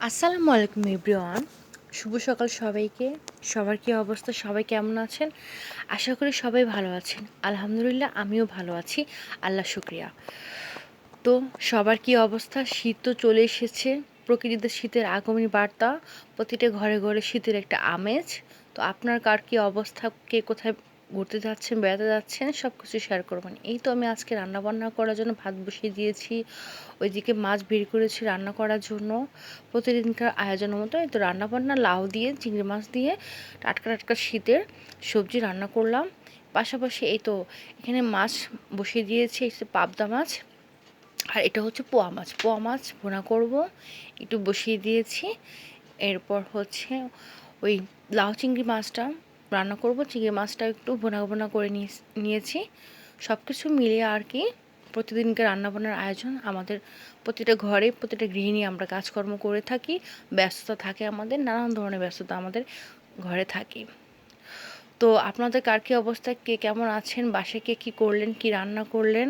আসসালামু আলাইকুম এভরিওয়ান। শুভ সকাল সবাইকে। সবার কী অবস্থা? সবাই কেমন আছেন? আশা করি সবাই ভালো আছেন। আলহামদুলিল্লাহ আমিও ভালো আছি। আল্লাহ শুকরিয়া। তো সবার কী অবস্থা? শীত তো চলে এসেছে। প্রকৃতিতে শীতের আগমনী বার্তা। প্রতিটা ঘরে ঘরে শীতের একটা আমেজ। তো আপনার কার কী অবস্থা? কে কোথায় ঘুরতে যাচ্ছেন, বেড়াতে যাচ্ছেন, সব কিছু শেয়ার করবেন। এই তো আমি আজকে রান্নাবান্না করার জন্য ভাত বসিয়ে দিয়েছি। ওইদিকে মাছ বের করেছি রান্না করার জন্য। প্রতিদিনকার আয়োজনের মতো এই তো রান্নাবান্না লাউ দিয়ে, চিংড়ি মাছ দিয়ে টাটকা টাটকা শীতের সবজি রান্না করলাম। পাশাপাশি এই তো এখানে মাছ বসিয়ে দিয়েছি, এই যে পাবদা মাছ। আর এটা হচ্ছে পোয়া মাছ। পোয়া মাছ ভুনা করব, একটু বসিয়ে দিয়েছি। এরপর হচ্ছে ওই লাউ চিংড়ি মাছটা রান্না করব। চিংড়ি মাছটা একটু ভুনা ভুনা করে নিয়েছি। সব কিছু মিলিয়ে আর কি প্রতিদিনকার রান্নাবান্নার আয়োজন। আমাদের প্রতিটা ঘরে, প্রতিটা গৃহিণী আমরা কাজকর্ম করে থাকি। ব্যস্ততা থাকে আমাদের, নানান ধরনের ব্যস্ততা আমাদের ঘরে থাকে। তো আপনাদের কার কী অবস্থা? কে কেমন আছেন? বাসায় কে কী করলেন? কী রান্না করলেন?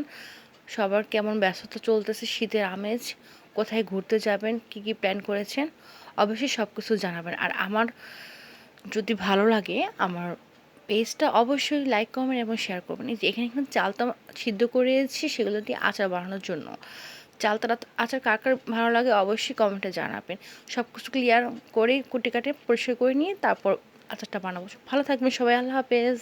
সবার কেমন ব্যস্ততা চলতেছে? শীতের আমেজ, কোথায় ঘুরতে যাবেন, কি কি প্ল্যান করেছেন? অবশ্যই সব কিছু জানাবেন। আর আমার যদি ভালো লাগে আমার পেজটা অবশ্যই লাইক, কমেন্ট এবং শেয়ার করবেন। এই যে এখানে কিন্তু চালটা সিদ্ধ করেছি সেগুলো দিয়ে আচার বানানোর জন্য। চালটা আচার কার কার ভালো লাগে অবশ্যই কমেন্টে জানাবেন। সব কিছু ক্লিয়ার করে কুটে কাটে পরিষ্কার করে নিয়ে তারপর আচারটা বানাবো। ভালো থাকবেন সবাই। আল্লাহ হাফেজ।